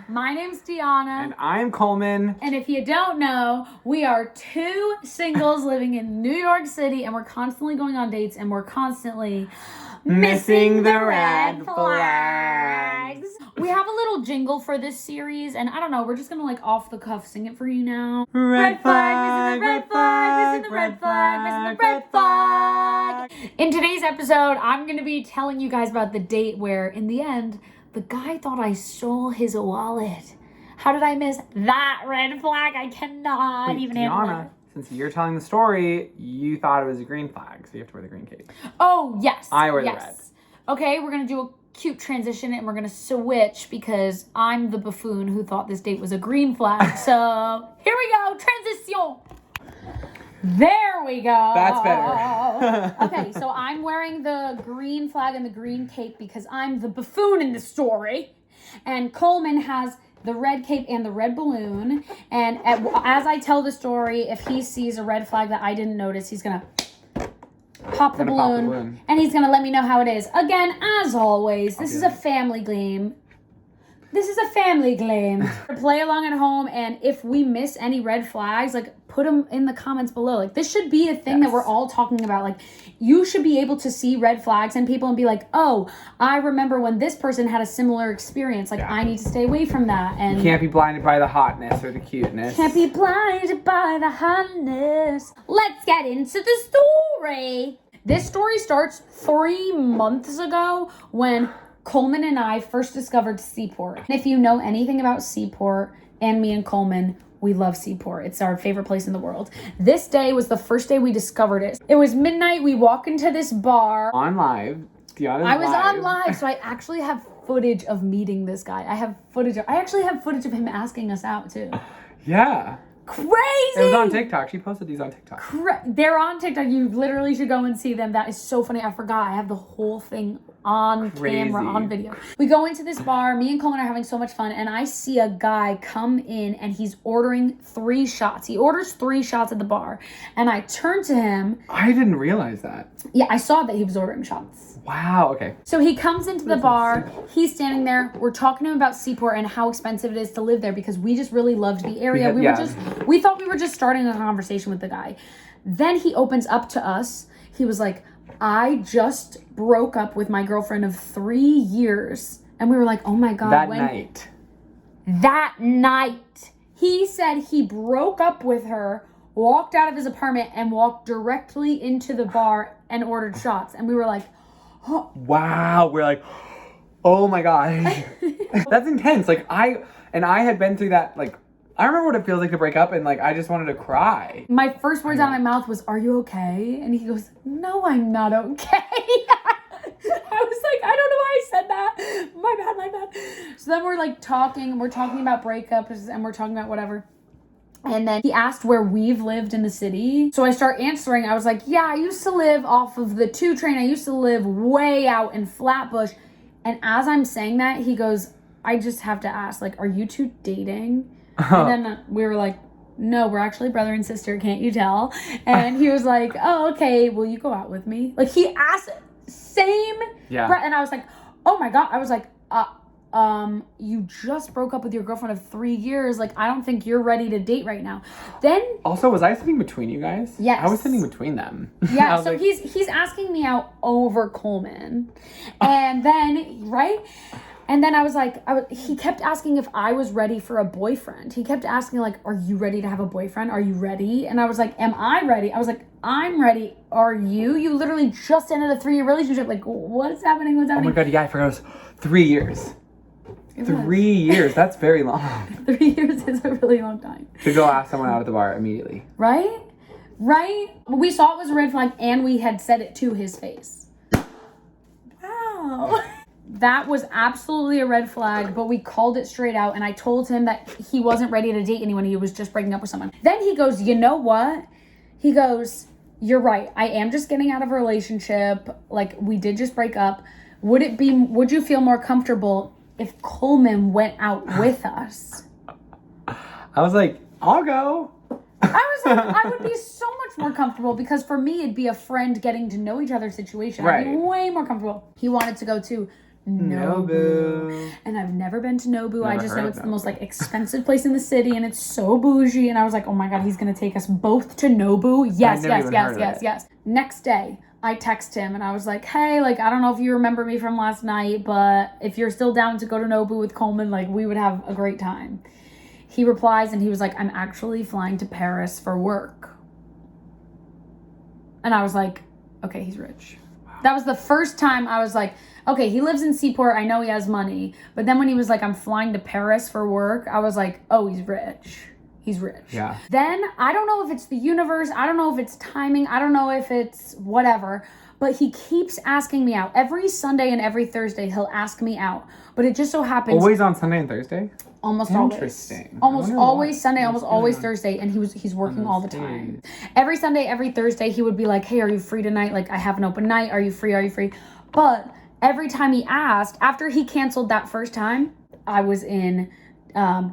My name's Deanna. And I'm Coleman. And if you don't know, we are two singles living in New York City, and we're constantly going on dates, and we're constantly missing the red flags. We have a little jingle for this series, and I don't know, we're just gonna off the cuff sing it for you now. Red flag, missing the red flag, missing the red flag, missing the red flag. In today's episode, I'm gonna be telling you guys about the date where, in the end, the guy thought I stole his wallet. How did I miss that red flag? I cannot even handle it. Since you're telling the story, you thought it was a green flag, so you have to wear the green cape. Oh, yes. I wear the red. Okay, we're going to do a cute transition, and we're going to switch because I'm the buffoon who thought this date was a green flag. So, here we go. Transition. There we go. That's better. Okay, so I'm wearing the green flag and the green cape because I'm the buffoon in the story. And Coleman has the red cape and the red balloon. And as I tell the story, if he sees a red flag that I didn't notice, he's going to pop the balloon. And he's going to let me know how it is. Again, as always, this is a family game. This is a family game. Play along at home, and if we miss any red flags, put them in the comments below. This should be a thing that we're all talking about. You should be able to see red flags in people and be like, oh, I remember when this person had a similar experience. I need to stay away from that. And you can't be blinded by the hotness or the cuteness. Can't be blinded by the hotness. Let's get into the story. This story starts 3 months ago when Coleman and I first discovered Seaport. And if you know anything about Seaport, and me and Coleman, we love Seaport. It's our favorite place in the world. This day was the first day we discovered it. It was midnight. We walk into this bar. On live. I was on live, so I actually have footage of meeting this guy. I actually have footage of him asking us out, too. Yeah. Crazy! It was on TikTok. She posted these on TikTok. They're on TikTok. You literally should go and see them. That is so funny. I forgot. I have the whole thing on camera, on video. We go into this bar. Me and Coleman are having so much fun, and I see a guy come in, and he's ordering 3 shots. He orders 3 shots at the bar, and I turn to him. I didn't realize that. Yeah, I saw that he was ordering shots. Wow, okay. So he comes into the bar. He's standing there. We're talking to him about Seaport and how expensive it is to live there because we just really loved the area. We thought we were just starting a conversation with the guy. Then he opens up to us. He was like, I just broke up with my girlfriend of 3 years. And we were like, oh my God. That night. He said he broke up with her, walked out of his apartment, and walked directly into the bar and ordered shots. And we were like, oh. Wow. We're like, oh my God. That's intense. I had been through that, I remember what it feels like to break up, and I just wanted to cry. My first words out of my mouth was, are you okay? And he goes, no, I'm not okay. I was like, I don't know why I said that. My bad. So then we're talking about breakups, and we're talking about whatever. And then he asked where we've lived in the city. So I start answering. I was like, yeah, I used to live off of the 2 train. I used to live way out in Flatbush. And as I'm saying that, he goes, I just have to ask, are you 2 dating? And then we were like, no, we're actually brother and sister, can't you tell? And he was like, oh, okay, will you go out with me? He asked same breath, and I was like, oh my God. I was like, you just broke up with your girlfriend of 3 years. I don't think you're ready to date right now. Then also, was I sitting between you guys? Yes. I was sitting between them. Yeah, so he's asking me out over Coleman. And then, right? And then I was like, he kept asking if I was ready for a boyfriend. He kept asking, are you ready to have a boyfriend? Are you ready? And I was like, am I ready? I was like, I'm ready. Are you? You literally just ended a 3-year relationship. What's happening? What's happening? Oh my God, yeah, I forgot it was 3 years. 3 years, that's very long. 3 years is a really long time. To go ask someone out at the bar immediately. Right? We saw it was a red flag, and we had said it to his face. Wow. That was absolutely a red flag, but we called it straight out, and I told him that he wasn't ready to date anyone. He was just breaking up with someone. Then he goes, you know what? He goes, you're right. I am just getting out of a relationship. We did just break up. Would you feel more comfortable if Coleman went out with us? I was like, I'll go. I was like, I would be so much more comfortable because for me, it'd be a friend getting to know each other situation. I'd be way more comfortable. He wanted to go too. Nobu. And I've never been to Nobu. I Never just heard know of it's the most Nobu. like expensive place in the city and it's so bougie. And I was like, oh my God, he's going to take us both to Nobu. Yes, never yes, even yes, heard of yes, it. yes. Next day, I text him and I was like, hey, like, I don't know if you remember me from last night, but if you're still down to go to Nobu with Coleman, like, we would have a great time. He replies and he was like, I'm actually flying to Paris for work. And I was like, okay, he's rich. That was the first time I was like, okay, he lives in Seaport. I know he has money. But then when he was like, I'm flying to Paris for work, I was like, oh, he's rich. He's rich. Yeah. Then I don't know if it's the universe. I don't know if it's timing. I don't know if it's whatever. But he keeps asking me out. Every Sunday and every Thursday, he'll ask me out. But it just so happens Always on Sunday and Thursday? almost always. Interesting. Almost I wonder always what Sunday, is almost going always on Thursday, and he's working all the those time. days. Every Sunday, every Thursday, he would be like, hey, are you free tonight? Like, I have an open night. Are you free? Are you free? But every time he asked, after he canceled that first time, I was in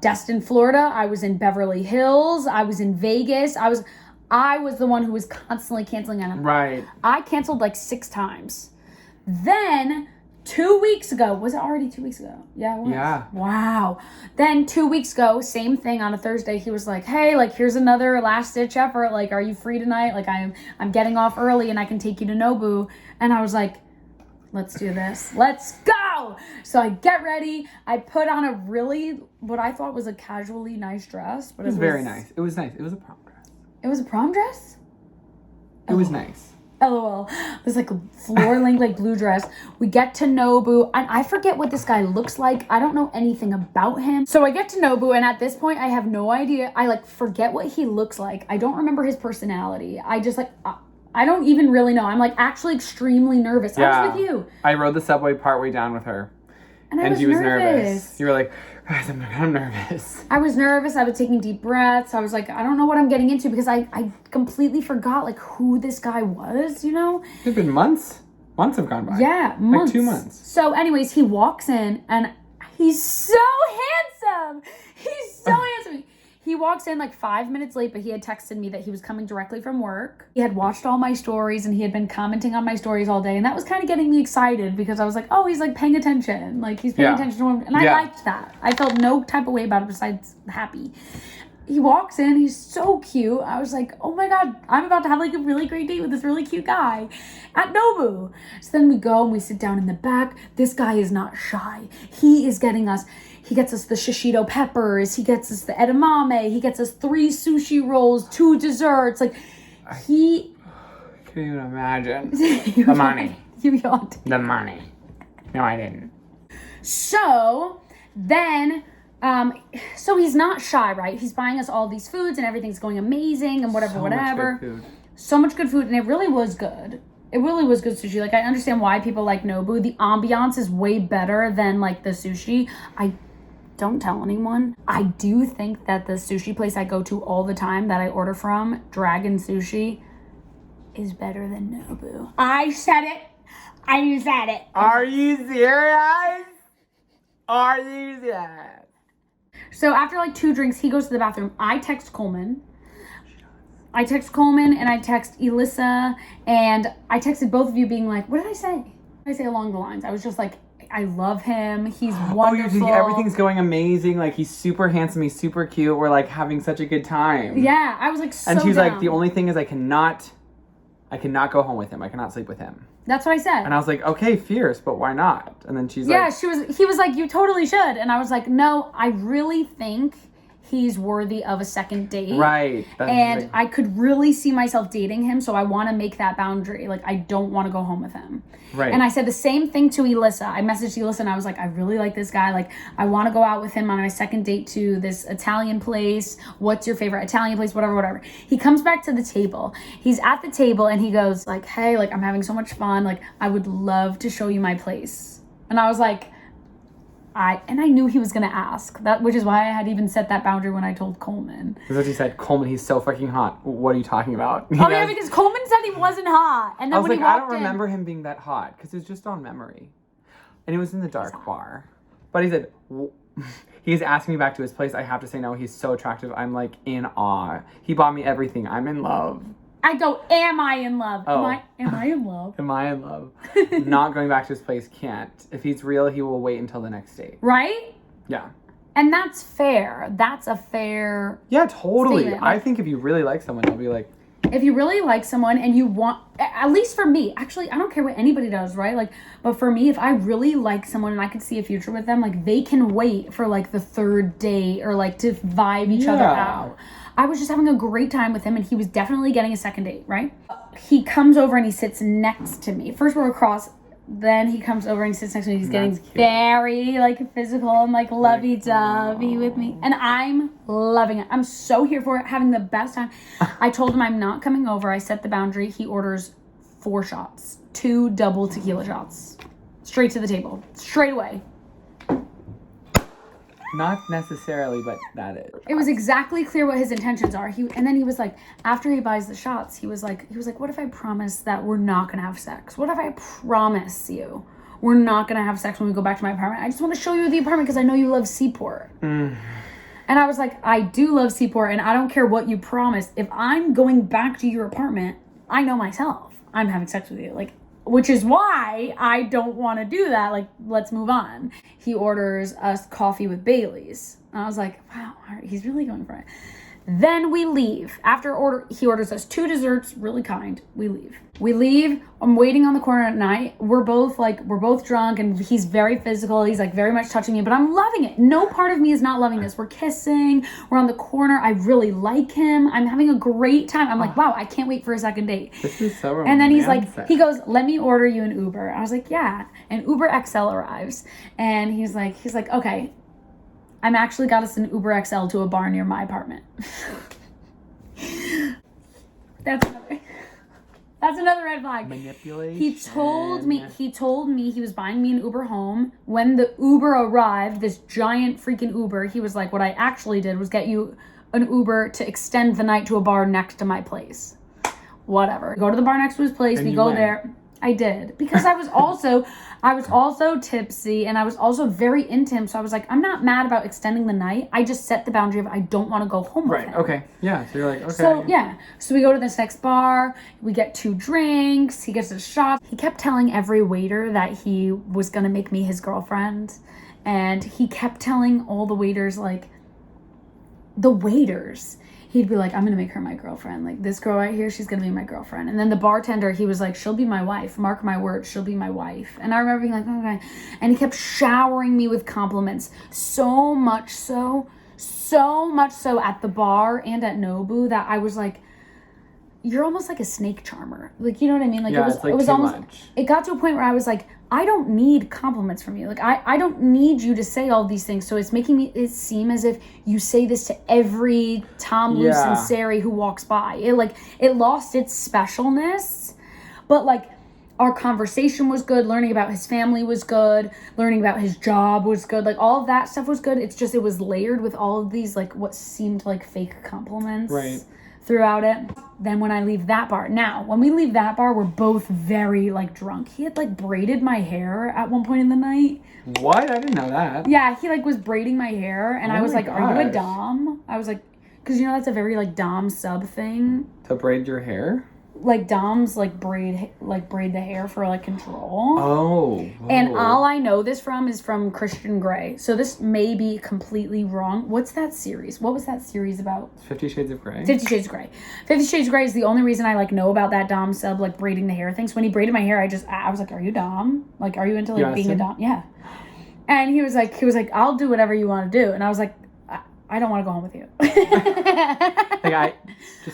Destin, Florida. I was in Beverly Hills. I was in Vegas. I was the one who was constantly canceling on him. Right. I canceled like 6 times. Then 2 weeks ago, was it already 2 weeks ago? Yeah, it was. Yeah. Wow. Then 2 weeks ago, same thing on a Thursday. He was like, hey, like, here's another last ditch effort. Like, are you free tonight? Like, I'm getting off early and I can take you to Nobu. And I was like, let's do this. Let's go. So I get ready. I put on a really, what I thought was a casually nice dress. But It was very nice. It was nice. It was a prom dress. It was a prom dress? It was nice. LOL. It was like a floor-length, like blue dress. We get to Nobu, and I forget what this guy looks like. I don't know anything about him. So I get to Nobu, and at this point, I have no idea. I like forget what he looks like. I don't remember his personality. I just like, I don't even really know. I'm like actually extremely nervous. I was with you. I rode the subway partway down with her. And And she was nervous. You were like, guys, I'm nervous. I was nervous. I was taking deep breaths. I was like, I don't know what I'm getting into because I completely forgot like who this guy was, you know? It's been months. Months have gone by. Yeah, months. Like 2 months. So anyways, he walks in and he's so handsome. He's so handsome. He walks in like 5 minutes late, but he had texted me that he was coming directly from work. He had watched all my stories and he had been commenting on my stories all day. And that was kind of getting me excited because I was like, oh, he's like paying attention. Like he's paying attention to him. And I liked that. I felt no type of way about it besides happy. He walks in, he's so cute. I was like, oh my God, I'm about to have like a really great date with this really cute guy at Nobu. So then we go and we sit down in the back. This guy is not shy. He gets us the shishito peppers. He gets us the edamame. He gets us 3 sushi rolls, 2 desserts. Like he... I can't even imagine. The money. You yawned. The money. No, I didn't. So then... so he's not shy, right? He's buying us all these foods and everything's going amazing and whatever. Much good food. So much good food, and it really was good. It really was good sushi. Like, I understand why people like Nobu. The ambiance is way better than, like, the sushi. I don't tell anyone. I do think that the sushi place I go to all the time that I order from, Dragon Sushi, is better than Nobu. I said it. I said it. Are you serious? Are you serious? So after like 2 drinks, he goes to the bathroom. I text Coleman and I text Elissa and I texted both of you being like, what did I say? I say along the lines. I was just like, I love him. He's wonderful. Oh, you think everything's going amazing. Like, he's super handsome. He's super cute. We're, like, having such a good time. Yeah, I was like so And she's down. like, the only thing is I cannot go home with him. I cannot sleep with him. That's what I said. And I was like, okay, fierce, but why not? And then she's yeah, like... he was like, you totally should. And I was like, no, I really think he's worthy of a second date. Right. And like... I could really see myself dating him, so I want to make that boundary. Like, I don't want to go home with him. Right. And I said the same thing to Elissa. I messaged Elissa and I was like, I really like this guy. Like, I want to go out with him on my second date to this Italian place. What's your favorite Italian place? Whatever. He comes back to the table. He's at the table and he goes like, hey, like, I'm having so much fun. Like, I would love to show you my place. And I was like, I knew he was going to ask. Which is why I had even set that boundary when I told Coleman. That's what she said. Coleman, he's so fucking hot. What are you talking about? Yeah, because Coleman said he wasn't hot. And then I was when like, he I walked don't remember him being that hot because it was just on memory. And it was in the dark bar. But he said, he's asking me back to his place. I have to say no. He's so attractive. I'm like in awe. He bought me everything. I'm in love. I go, am I in love? Oh. Am I in love? Am I in love? Not going back to his place, can't. If he's real, he will wait until the next date. Right? Yeah. And that's fair. That's a fair... Yeah, totally. statement. I think if you really like someone, they'll be like... If you really like someone and you want... At least for me. Actually, I don't care what anybody does, right? Like, but for me, if I really like someone and I could see a future with them, like, they can wait for, like, the third date or, like, to vibe each other out. I was just having a great time with him, and he was definitely getting a second date, right? He comes over and he sits next to me. First we're across, then he comes over and he sits next to me. He's getting very, like, physical and, like, lovey-dovey with me. And I'm loving it. I'm so here for it, having the best time. I told him I'm not coming over. I set the boundary. He orders 4 shots. 2 double tequila shots. Straight to the table. Straight away. Not necessarily, but that is. It was exactly clear what his intentions are. And then he was like, after he buys the shots, he was like, what if I promise that we're not gonna have sex? What if I promise you we're not gonna have sex when we go back to my apartment? I just want to show you the apartment because I know you love Seaport. And I was like, I do love Seaport, and I don't care what you promise. If I'm going back to your apartment, I know myself. I'm having sex with you. Like, which is why I don't want to do that. Like, let's move on. He orders us coffee with Bailey's. And I was like, wow, he's really going for it. Then we leave. He orders us 2 desserts, really kind. We leave. I'm waiting on the corner at night. We're both drunk, and he's very physical. He's like very much touching me, but I'm loving it. No part of me is not loving this. We're kissing. We're on the corner. I really like him. I'm having a great time. I'm like, wow, I can't wait for a second date. This is so romantic. And then he's like, he goes, let me order you an Uber. I was like, yeah. And Uber XL arrives. And he's like, okay, I'm actually got us an Uber XL to a bar near my apartment. That's another red flag. Manipulation. He told me he was buying me an Uber home. When the Uber arrived, this giant freaking Uber, he was like, what I actually did was get you an Uber to extend the night to a bar next to my place. Whatever. Go to the bar next to his place. And we go went. there. I did, because I was also tipsy, and I was also very into him. So I was like, I'm not mad about extending the night. I just set the boundary of I don't want to go home with him. Right. Okay. Yeah. So you're like, okay. So yeah. So we go to this next bar. We get 2 drinks. He gets a shot. He kept telling every waiter that he was gonna make me his girlfriend, and he kept telling all the waiters, like, he'd be like, I'm gonna make her my girlfriend. Like, this girl right here, she's gonna be my girlfriend. And then the bartender, he was like, she'll be my wife. Mark my words, she'll be my wife. And I remember being like, okay. And he kept showering me with compliments. So much so at the bar and at Nobu that I was like, you're almost like a snake charmer. Like, you know what I mean? Like, yeah, it was almost much. It got to a point where I was like, I don't need compliments from you. Like, I don't need you to say all these things. So it's making it seem as if you say this to every Tom, Luce, and Sari who walks by. It lost its specialness. But, like, our conversation was good. Learning about his family was good. Learning about his job was good. Like, all of that stuff was good. It's just, it was layered with all of these, like, what seemed like fake compliments. Right. Throughout it. Then when I leave that bar, now when we leave that bar, we're both very like drunk. He had like braided my hair at one point in the night. What? I didn't know that. Yeah, he like was braiding my hair, and I was like, "Are you a dom?" I was like, because you know that's a very like dom sub thing. To braid your hair? Like doms like braid the hair for like control. Oh. And all I know this from is from Christian Grey. So this may be completely wrong. What's that series? What was that series about? 50 Shades of Grey. 50 Shades of Grey. 50 Shades of Grey is the only reason I like know about that dom sub like braiding the hair thing. So when he braided my hair, I was like, "Are you dom? Like, are you into like being a dom?" Yeah. And he was like, "I'll do whatever you want to do." And I was like, I don't want to go home with you.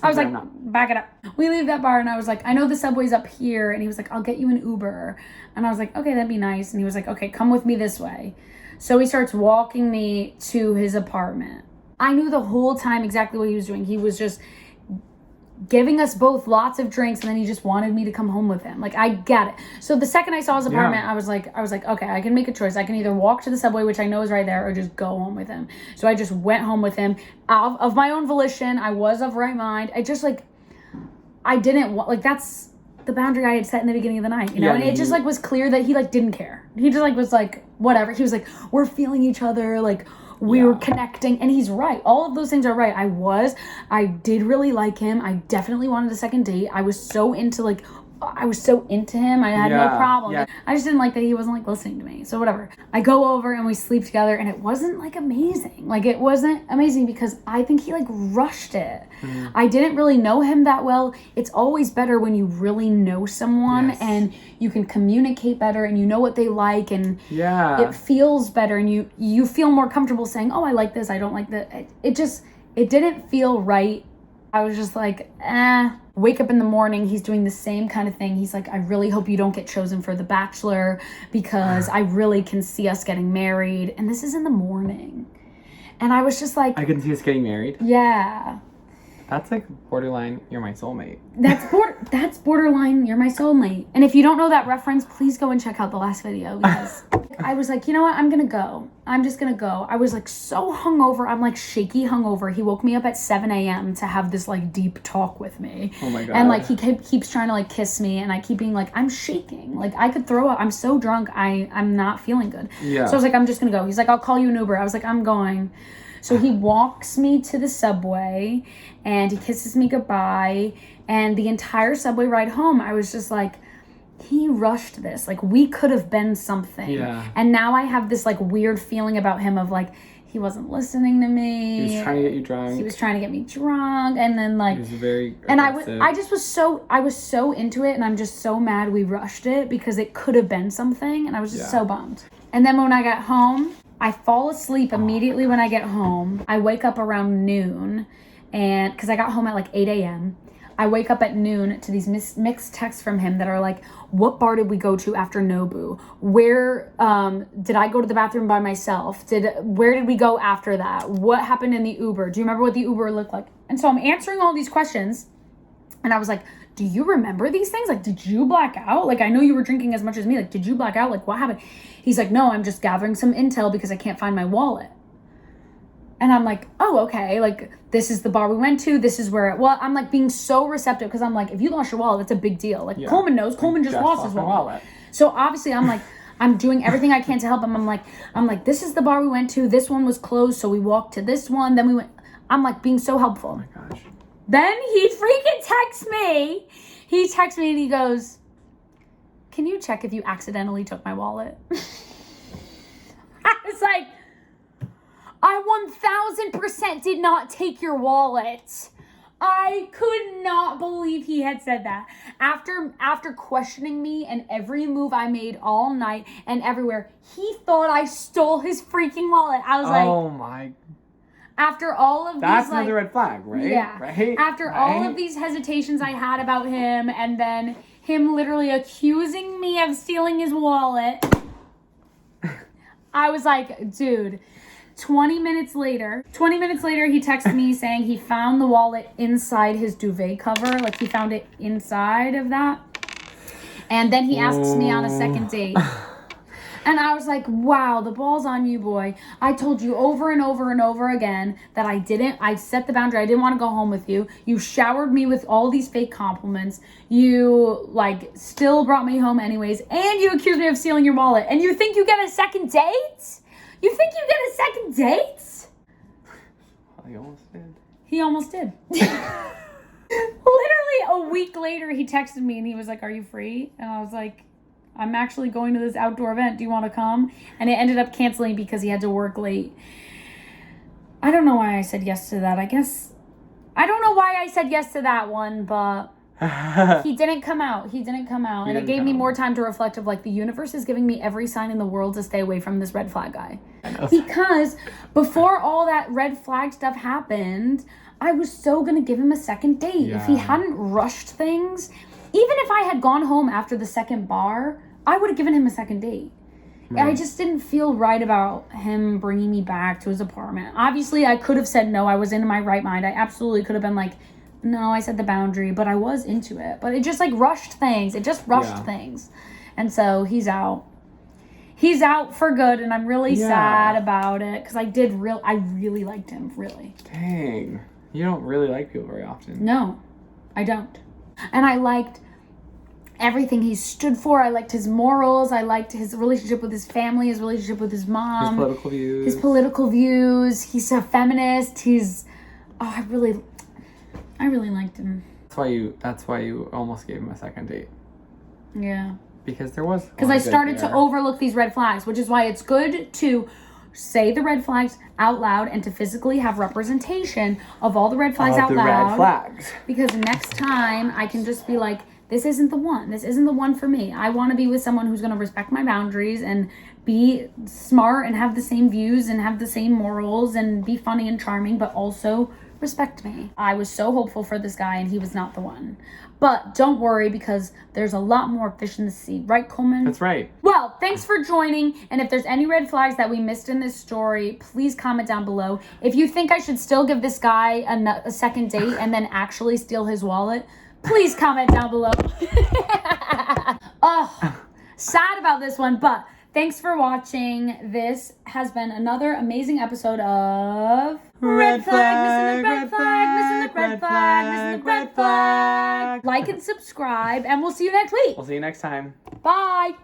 I was like, back it up. We leave that bar, and I was like, I know the subway's up here. And he was like, I'll get you an Uber. And I was like, okay, that'd be nice. And he was like, okay, come with me this way. So he starts walking me to his apartment. I knew the whole time exactly what he was doing. He was just giving us both lots of drinks, and then he just wanted me to come home with him. Like, I get it. So the second I saw his apartment, I was like, okay, I can make a choice. I can either walk to the subway, which I know is right there, or just go home with him. So I just went home with him of my own volition. I was of right mind. I just like, I didn't want, like, that's the boundary I had set in the beginning of the night, you know? And it just like was clear that he like didn't care. He just like was like, whatever. He was like, we're feeling each other. Like, We were Yeah. connecting, and he's right. All of those things are right. I did really like him. I definitely wanted a second date. I was so into him. I had no Yeah, problem. yeah. I just didn't like that he wasn't like listening to me. So whatever. I go over and we sleep together, and it wasn't like amazing. Like, it wasn't amazing because I think he like rushed it. Mm-hmm. I didn't really know him that well. It's always better when you really know someone Yes. and you can communicate better and you know what they like, and Yeah. it feels better, and you feel more comfortable saying, oh, I like this, I don't like that. It didn't feel right. I was just like, wake up in the morning, he's doing the same kind of thing. He's like, I really hope you don't get chosen for The Bachelor because I really can see us getting married. And this is in the morning. And I was just like, I can see us getting married. yeah. That's like borderline, you're my soulmate. That's borderline, you're my soulmate. And if you don't know that reference, please go and check out the last video because I was like, you know what? I'm gonna go. I'm just gonna go. I was like so hungover. I'm like shaky hungover. He woke me up at 7 a.m. to have this like deep talk with me. Oh my God. And like he keeps trying to like kiss me, and I keep being like, I'm shaking. Like I could throw up. I'm so drunk. I'm not feeling good. Yeah. So I was like, I'm just gonna go. He's like, I'll call you an Uber. I was like, I'm going. So he walks me to the subway and he kisses me goodbye. And the entire subway ride home, I was just like, he rushed this. Like, we could have been something. Yeah. And now I have this like weird feeling about him of like, he wasn't listening to me. He was trying to get you drunk. He was trying to get me drunk. And then like, He was very and aggressive. I was so into it, and I'm just so mad we rushed it because it could have been something, and I was just so bummed. And then when I got home, I fall asleep immediately when I get home. I wake up around noon, and because I got home at like 8 a.m. I wake up at noon to these mixed texts from him that are like, what bar did we go to after Nobu? Where did I go to the bathroom by myself? Where did we go after that? What happened in the Uber? Do you remember what the Uber looked like? And so I'm answering all these questions, and I was like, do you remember these things? Like, did you black out? Like, I know you were drinking as much as me. Like, did you black out? Like, what happened? He's like, no, I'm just gathering some intel because I can't find my wallet. And I'm like, oh, okay. Like, this is the bar we went to. This is where, I'm like being so receptive because I'm like, if you lost your wallet, that's a big deal. Like, Coleman knows. Coleman just lost his my wallet. So obviously I'm like, I'm doing everything I can to help him. I'm like, this is the bar we went to. This one was closed. So we walked to this one. Then we went, I'm like being so helpful. Oh my gosh. Then he freaking texts me. He texts me and he goes, can you check if you accidentally took my wallet? I was like, I 1000% did not take your wallet. I could not believe he had said that. After questioning me and every move I made all night and everywhere, he thought I stole his freaking wallet. I was like, oh my. after all of That's these, like, another red flag, right? yeah. Right? After all of these hesitations I had about him, and then him literally accusing me of stealing his wallet, I was like, dude. 20 minutes later, he texted me saying he found the wallet inside his duvet cover. Like, he found it inside of that. And then he asks me on a second date. And I was like, wow, the ball's on you, boy. I told you over and over and over again that I set the boundary. I didn't want to go home with you. You showered me with all these fake compliments. You, like, still brought me home anyways. And you accused me of stealing your wallet. And you think you get a second date? You think you get a second date? He almost did. He almost did. Literally a week later, he texted me and he was like, are you free? And I was like, I'm actually going to this outdoor event. Do you want to come? And it ended up canceling because he had to work late. I don't know why I said yes to that. I don't know why I said yes to that one, but he didn't come out. And it gave me more time to reflect of like, the universe is giving me every sign in the world to stay away from this red flag guy. Because before all that red flag stuff happened, I was so going to give him a second date. Yeah. If he hadn't rushed things, even if I had gone home after the second bar, I would have given him a second date. Right. I just didn't feel right about him bringing me back to his apartment. Obviously, I could have said no. I was in my right mind. I absolutely could have been like, no, I set the boundary, but I was into it. But it just like rushed things. It just rushed things. And so he's out. He's out for good, and I'm really sad about it because I really liked him, really. Dang. You don't really like people very often. No, I don't. And I liked everything he stood for. I liked his morals. I liked his relationship with his family, his relationship with his mom. His political views. His political views. He's a feminist. I really liked him. That's why you almost gave him a second date. Yeah. Because there was. Because I started to overlook these red flags, which is why it's good to say the red flags out loud and to physically have representation of all the red flags out loud. Red flags. Because next time I can just be like, this isn't the one. This isn't the one for me. I want to be with someone who's going to respect my boundaries and be smart and have the same views and have the same morals and be funny and charming, but also respect me. I was so hopeful for this guy and he was not the one. But don't worry, because there's a lot more fish in the sea. Right, Coleman? That's right. Well, thanks for joining. And if there's any red flags that we missed in this story, please comment down below. If you think I should still give this guy a second date and then actually steal his wallet, please comment down below. Oh, sad about this one, but thanks for watching. This has been another amazing episode of Red flag, missing the red flag, missing the red flag, missing the red flag. Like and subscribe, and we'll see you next week. We'll see you next time. Bye.